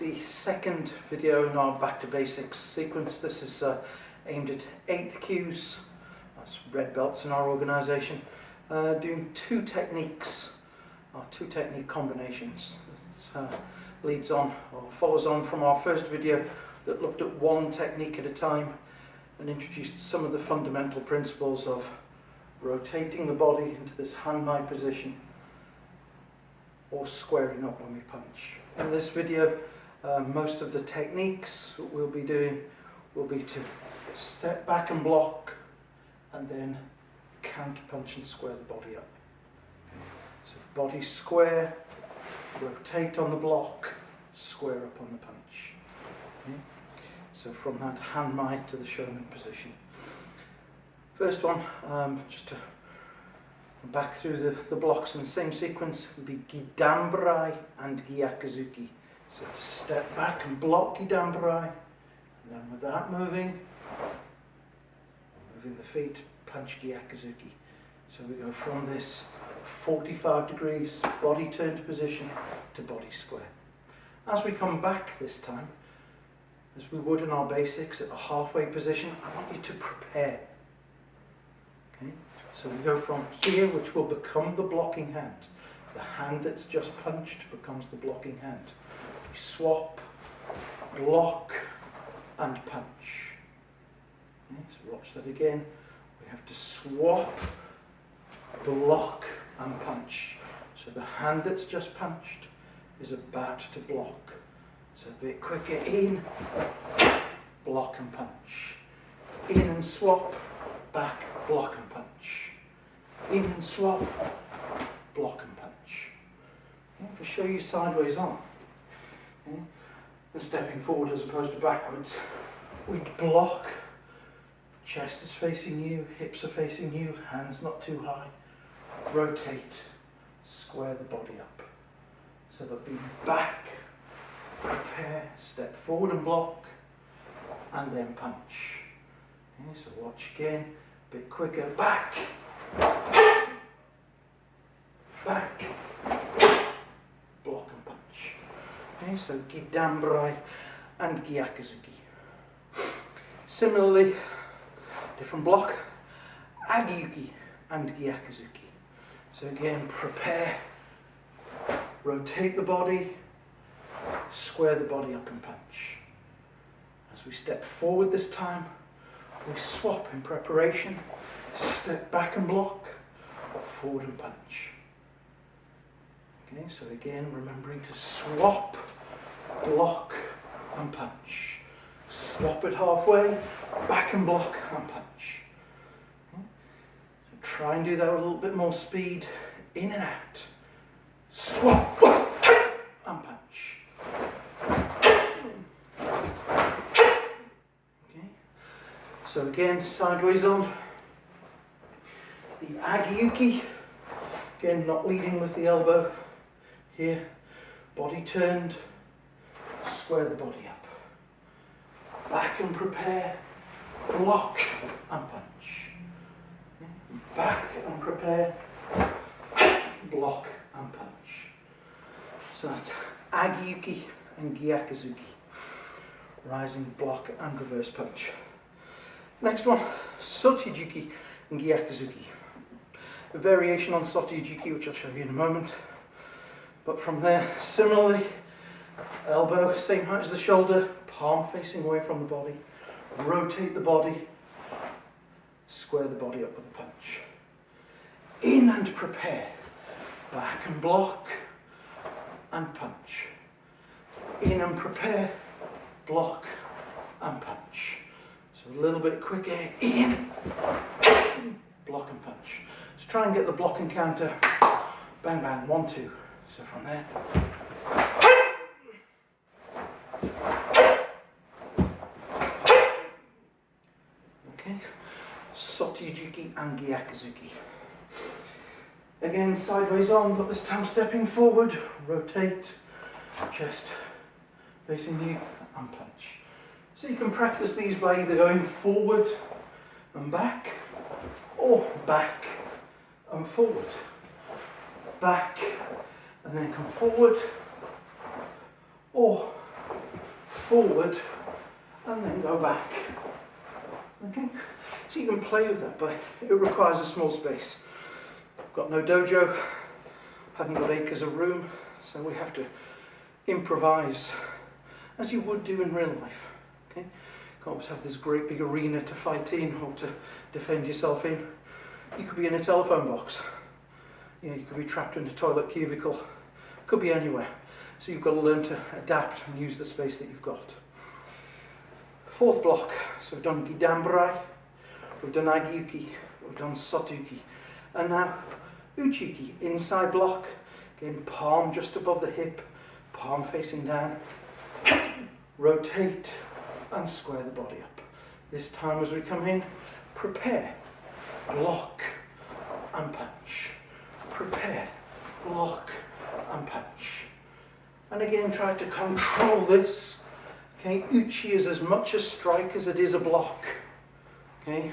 the second video in our Back to Basics sequence. This is aimed at 8th Qs, that's red belts in our organisation, doing two techniques, or two technique combinations. This leads on, or follows on from our first video that looked at one technique at a time and introduced some of the fundamental principles of rotating the body into this hand-my position or squaring up when we punch. In this video, most of the techniques that we'll be doing will be to step back and block and then counter punch and square the body up. So body square, rotate on the block, square up on the punch. Okay. So from that hand-my to the showman position. First one, just to back through the blocks in the same sequence, would be Gidambarai and Gyakuzuki. So to step back and block Gidambarai, and then with that moving the feet, punch Gyakuzuki. So we go from this 45 degrees body turned position to body square. As we come back this time, as we would in our basics at the halfway position, I want you to prepare. Okay? So we go from here, which will become the blocking hand. The hand that's just punched becomes the blocking hand. We swap, block, and punch. Okay, so watch that again. We have to swap, block, and punch. So the hand that's just punched is about to block. So a bit quicker, in, block and punch. In and swap, back, block and punch. In and swap, block and punch. Okay, if I show you sideways on, okay, and stepping forward as opposed to backwards, we block, chest is facing you, hips are facing you, hands not too high, rotate, square the body up. So they'll be back, prepare, step forward and block, and then punch. Okay, so watch again, a bit quicker, back, back, block and punch. Okay, so Gidambarai and Gyakuzuki. Similarly, different block, Agiyuki and Gyakuzuki. So again, prepare, rotate the body, square the body up and punch. As we step forward this time, we swap in preparation, step back and block, forward and punch. Okay, so again, remembering to swap, block and punch. Swap it halfway, back and block and punch. Okay. So try and do that with a little bit more speed, in and out. Swap and punch. Okay. So again, sideways on. The Agiyuki, again not leading with the elbow. Here, body turned, square the body up. Back and prepare, block and punch. Back and prepare, block and punch. So that's Agiyuki and Gyakuzuki. Rising block and reverse punch. Next one, Sochijuki and Gyakuzuki. A variation on Sochijuki, which I'll show you in a moment. But from there, similarly, elbow same height as the shoulder, palm facing away from the body, rotate the body, square the body up with a punch. In and prepare, back and block and punch. In and prepare, block and punch. So a little bit quicker, in, block and punch. Let's try and get the block and counter, bang bang, 1, 2. So from there, okay, Sochijuki and Gyakuzuki. Again, sideways on, but this time stepping forward, rotate, chest facing you, and punch. So you can practice these by either going forward and back, or back and forward. Back, and then come forward, or forward and then go back. Okay, so you can play with that, but it requires a small space. I've got no dojo, haven't got acres of room, so we have to improvise as you would do in real life. Okay, you can't always have this great big arena to fight in or to defend yourself in. You could be in a telephone box. You could be trapped in a toilet cubicle. Could be anywhere. So you've got to learn to adapt and use the space that you've got. Fourth block. So we've done Gidambarai, we've done Agiuki, we've done Sotuki, and now Uchiki, inside block. Again, palm just above the hip, palm facing down. Rotate and square the body up. This time as we come in, prepare, block and punch. Prepare, block and punch. And again, try to control this. Okay, Uchi is as much a strike as it is a block. Okay,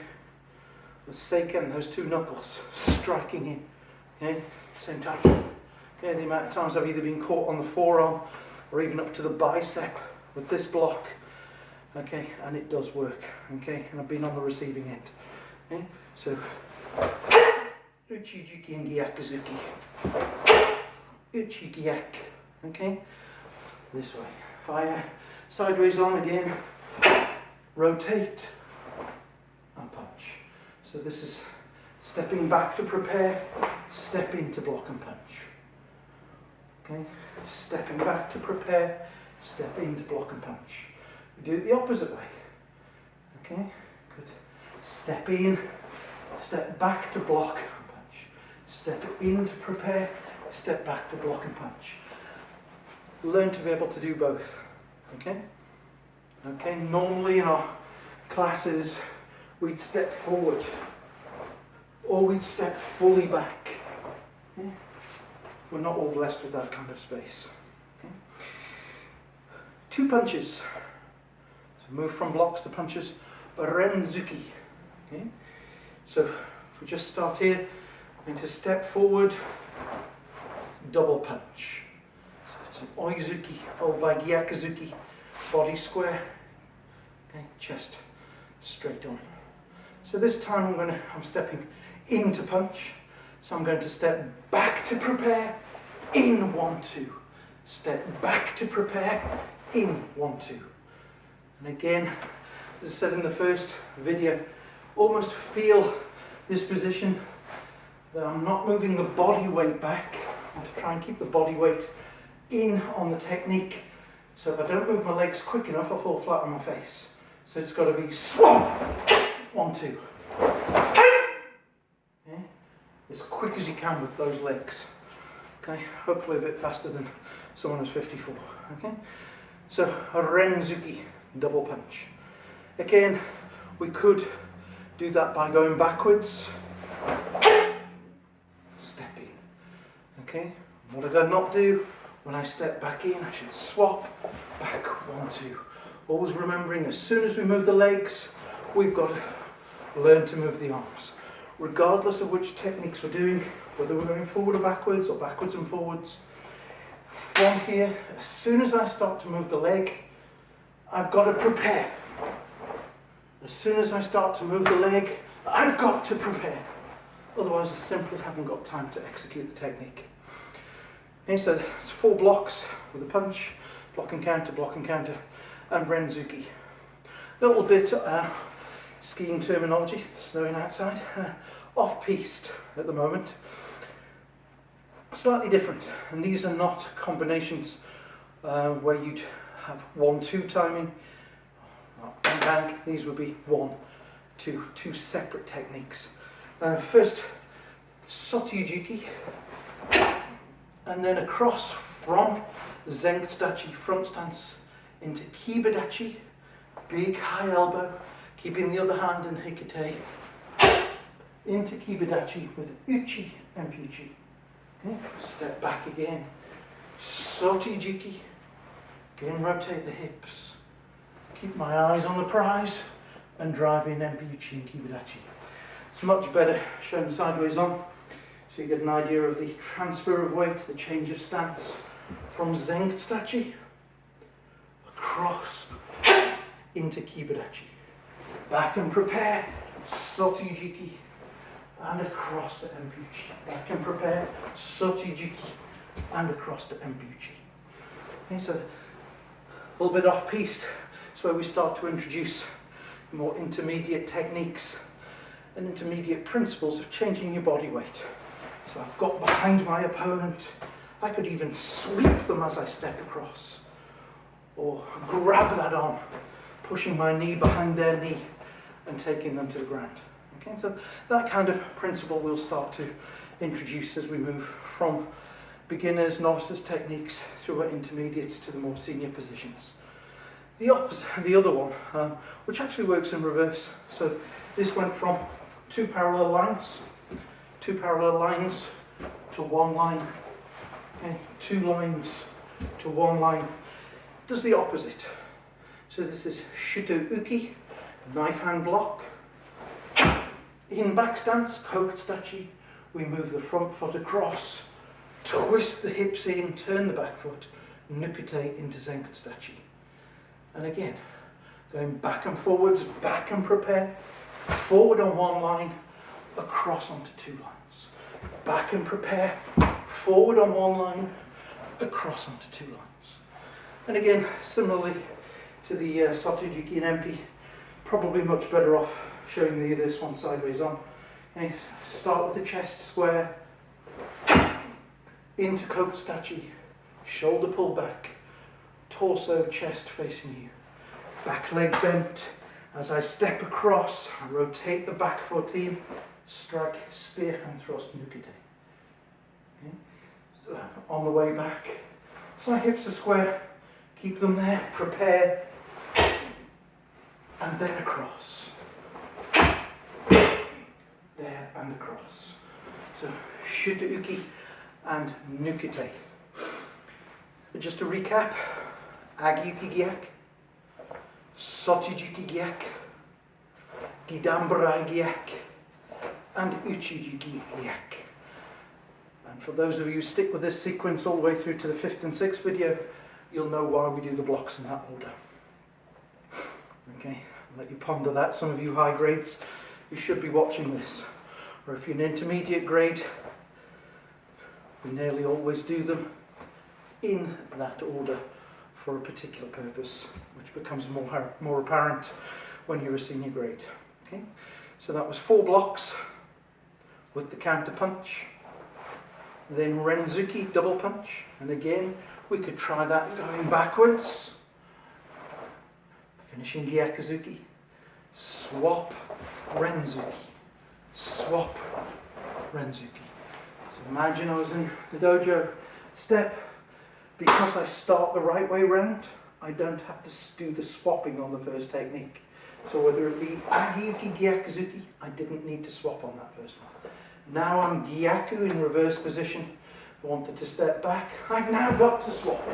with Seiken, those two knuckles striking in. Okay, same time. Okay, the amount of times I've either been caught on the forearm or even up to the bicep with this block. Okay, and it does work. Okay, and I've been on the receiving end. Okay, so Uchi, Juki, and Gyakuzuki. Uchi, Gyak. Okay, this way. Fire. Sideways on again, rotate and punch. So this is stepping back to prepare, step into block and punch. Okay, stepping back to prepare, step into block and punch. We do it the opposite way. Okay, good. Step in, step back to block and punch. Step in to prepare, step back to block and punch. Learn to be able to do both. Okay? Okay, normally in our classes we'd step forward or we'd step fully back. Okay? We're not all blessed with that kind of space. Okay? 2 punches. So move from blocks to punches. Renzuki. Okay? So if we just start here, I'm going to step forward, double punch. So it's an Oizuki followed by Gyakuzuki, body square. Okay, chest straight on. So this time I'm stepping into punch. So I'm going to step back to prepare, in 1, 2. Step back to prepare, in 1, 2. And again, as I said in the first video, almost feel this position that I'm not moving the body weight back. I want to try and keep the body weight in on the technique. So if I don't move my legs quick enough, I'll fall flat on my face. So it's got to be swap, 1, 2. Okay? As quick as you can with those legs. Okay, hopefully a bit faster than someone who's 54. Okay, so a Renzuki, double punch. Again, we could do that by going backwards. Step in. Okay, what did I not do? When I step back in, I should swap back, 1, 2. Always remembering, as soon as we move the legs, we've got to learn to move the arms. Regardless of which techniques we're doing, whether we're going forward or backwards and forwards, from here, as soon as I start to move the leg, I've got to prepare. As soon as I start to move the leg, I've got to prepare. Otherwise, I simply haven't got time to execute the technique. Okay, so it's 4 blocks with a punch, block and counter, and Renzuki. A little bit skiing terminology, it's snowing outside, off-piste at the moment. Slightly different, and these are not combinations where you'd have 1, 2 timing, bang, bang. These would be 1, 2, 2 separate techniques. First, Sotujuki. And then across from Zengtsudachi, front stance, into Kibadachi, big high elbow, keeping the other hand in Hikite, into Kibadachi with Uchi and Puchi. Okay. Step back again, Sotujuki, again rotate the hips, keep my eyes on the prize, and drive in Empiuchi and Kibadachi. It's much better shown sideways on. So you get an idea of the transfer of weight, the change of stance from Zengtsudachi across into Kibadachi. Back and prepare, Sotijiki, and across to Embuchi. Back and prepare, Sotijiki, and across to Embuchi. Okay, so a little bit off piste, so we start to introduce more intermediate techniques and intermediate principles of changing your body weight. So I've got behind my opponent. I could even sweep them as I step across, or grab that arm, pushing my knee behind their knee and taking them to the ground. Okay, so that kind of principle we'll start to introduce as we move from beginners, novices techniques through our intermediates to the more senior positions. The other one, which actually works in reverse. So this went from two parallel lines to one line, okay, two lines to one line. Does the opposite. So this is Shuto Uki, knife hand block. In back stance, Kokutsudachi, we move the front foot across, twist the hips in, turn the back foot, Nukute into Zenkutsudachi. And again, going back and forwards, back and prepare, forward on one line, across onto two lines. Back and prepare, forward on one line, across onto two lines. And again, similarly to the Sotijiki and Empi, probably much better off showing you this one sideways on. Okay, start with the chest square, into Kokutsudachi, shoulder pull back, torso, chest facing you. Back leg bent. As I step across, I rotate the back foot in, strike, spear and thrust, Nukute. Okay. On the way back, so my hips are square, keep them there, prepare, and then across. There and across. So Shutauki and Nukute. Just to recap, Agiyuki Gyak, Sotijiki Gyak, Gidambarai Gyak, and Uchijiki Gyak. And for those of you who stick with this sequence all the way through to the 5th and 6th video, you'll know why we do the blocks in that order. Okay, I'll let you ponder that. Some of you high grades, you should be watching this. Or if you're an intermediate grade, we nearly always do them in that order for a particular purpose, which becomes more apparent when you're a senior grade. Okay, so that was 4 blocks with the counter punch, then Renzuki double punch, and again we could try that going backwards, finishing Gyakuzuki, swap Renzuki, swap Renzuki. So imagine I was in the dojo, step. Because I start the right way round, I don't have to do the swapping on the first technique. So whether it be Agiyuki Gyakuzuki, I didn't need to swap on that first one. Now I'm Gyaku in reverse position. If I wanted to step back, I've now got to swap.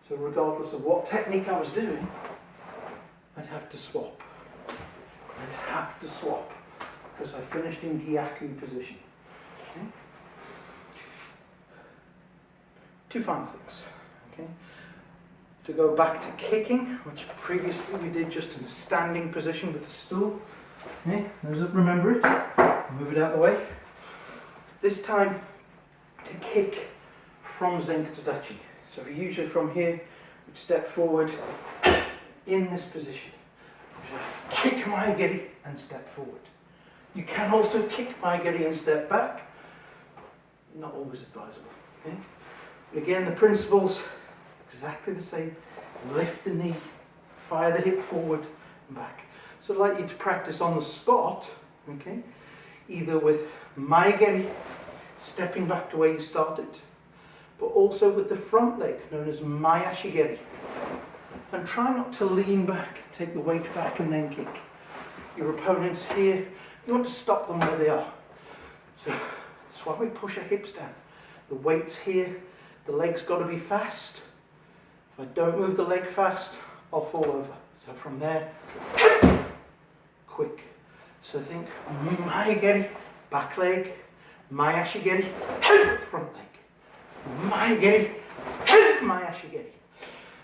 So regardless of what technique I was doing, I'd have to swap. I'd have to swap because I finished in Gyaku position. Okay? 2 final things. Okay? To go back to kicking, which previously we did just in a standing position with the stool. Okay? Remember it. Move it out of the way. This time to kick from Zenkutsudachi. So usually from here, we step forward in this position. Kick Maegeri and step forward. You can also kick Maegeri and step back. Not always advisable. Okay? But again, the principles exactly the same. Lift the knee, fire the hip forward and back. So I'd like you to practice on the spot, okay? Either with Maegeri, stepping back to where you started, but also with the front leg, known as Mayashigeri. And try not to lean back, take the weight back and then kick. Your opponent's here, you want to stop them where they are. So that's why we push our hips down. The weight's here. The leg's got to be fast. If I don't move the leg fast, I'll fall over. So from there, quick. So think Maegeri, back leg, Mayashigeri, front leg. Maegeri, Mayashigeri.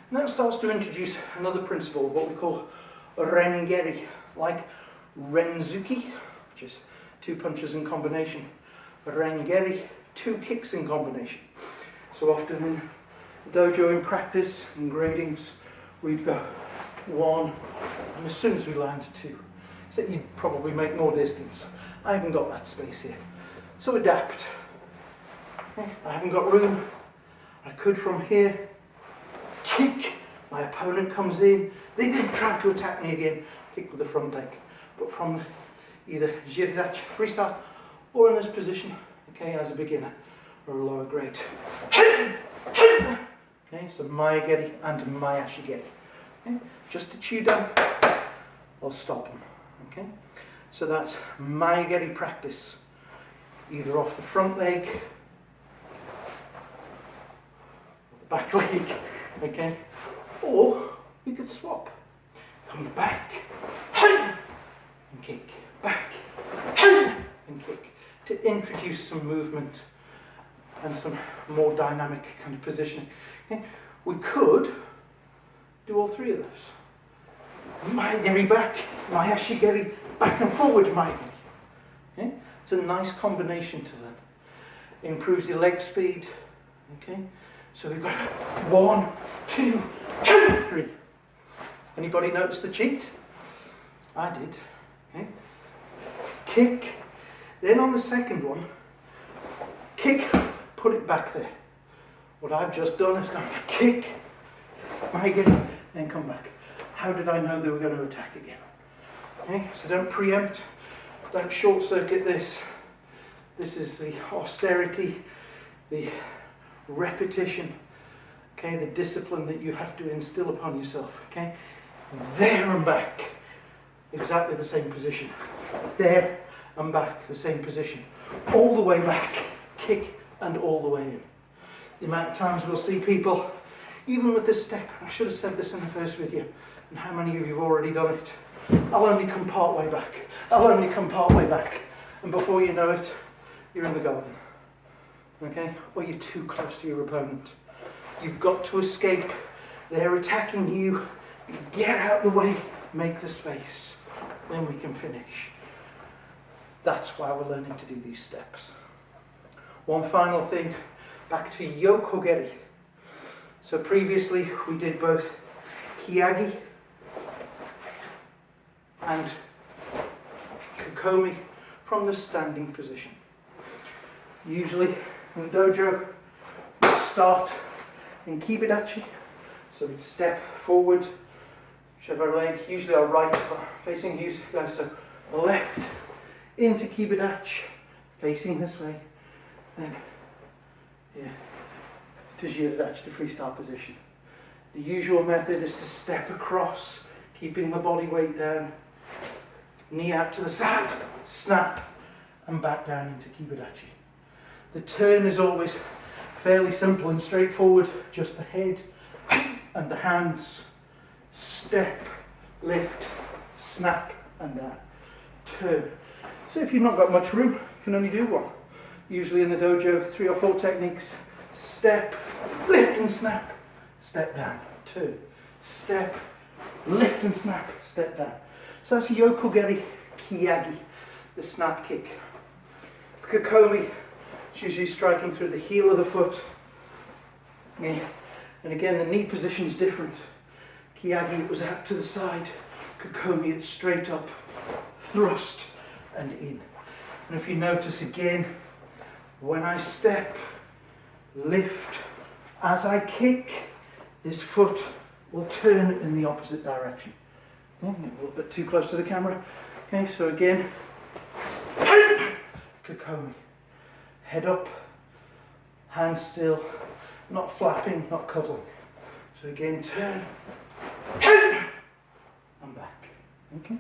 And that starts to introduce another principle, what we call rengeri, like renzuki, which is 2 punches in combination. Rengeri, 2 kicks in combination. So often in the dojo in practice, in gradings, we'd go 1, and as soon as we land 2. So you'd probably make more distance. I haven't got that space here. So adapt. Okay. I haven't got room. I could from here kick. My opponent comes in. They then try to attack me again. Kick with the front leg. But from either jiridachi, freestyle, or in this position, okay, as a beginner or a lower grade. Okay, so maegeri and mayashigeri. Okay, just to chew down or stop them. Okay, so that's maegeri practice, either off the front leg or the back leg. Okay, or we could swap. Come back and kick, back and kick, to introduce some movement and some more dynamic kind of positioning. Okay? We could do all 3 of those. Maegeri back, mayashigeri, back and forward maegeri. Okay? It's a nice combination to learn. Improves your leg speed. Okay? So we've got 1, 2, 3. Anybody notice the cheat? I did. Okay? Kick. Then on the second one, kick, put it back there. What I've just done is gone kick, maegeri, and come back. How did I know they were going to attack again? Okay, so don't preempt, don't short circuit this. This is the austerity, the repetition, okay, the discipline that you have to instill upon yourself. Okay, there and back, exactly the same position. There and back, the same position. All the way back, kick, and all the way in. The amount of times we'll see people, even with this step, I should have said this in the first video, and how many of you have already done it? I'll only come part way back. I'll only come part way back. And before you know it, you're in the garden. Okay? Or you're too close to your opponent. You've got to escape. They're attacking you. Get out the way, make the space. Then we can finish. That's why we're learning to do these steps. One final thing, back to yokogeri. So previously we did both kiyagi and kokomi from the standing position. Usually in the dojo we start in kibidachi, so we'd step forward, whichever leg, usually our right facing you guys, so left into kibidachi, facing this way, then here to jiridachi, to freestyle position. The usual method is to step across, keeping the body weight down, knee out to the side, snap, and back down into kibidachi. The turn is always fairly simple and straightforward, just the head and the hands. Step, lift, snap, and down. Turn. So if you've not got much room, you can only do one. Usually in the dojo, 3 or 4 techniques. Step, lift and snap, step down. Turn. Step, lift and snap, step down. So that's yokogeri kiyagi, the snap kick. Kokomi, it's usually striking through the heel of the foot. Yeah. And again, the knee position is different. Kiyagi, it was out to the side. Kokomi, it's straight up, thrust and in. And if you notice again, when I step, lift, as I kick, this foot will turn in the opposite direction. A little bit too close to the camera. Okay, so again, kokomi. Head up, hands still, not flapping, not cuddling. So again, turn, and back. Okay,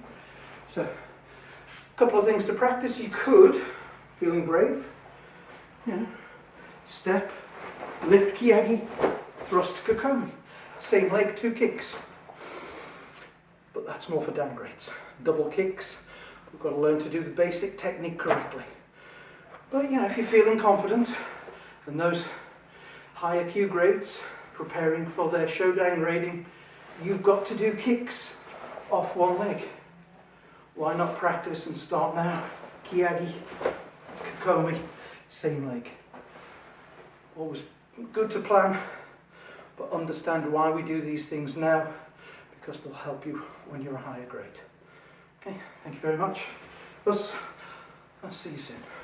so a couple of things to practice. You could, feeling brave, step, lift kiyagi, thrust kokomi. Same leg, 2 kicks. But that's more for downgrades. Double kicks, we've got to learn to do the basic technique correctly. But if you're feeling confident, and those higher Q grades, preparing for their showdown grading, you've got to do kicks off one leg. Why not practice and start now? Kihon, Kikomi, same leg. Always good to plan, but understand why we do these things now, because they'll help you when you're a higher grade. Okay, thank you very much. I'll see you soon.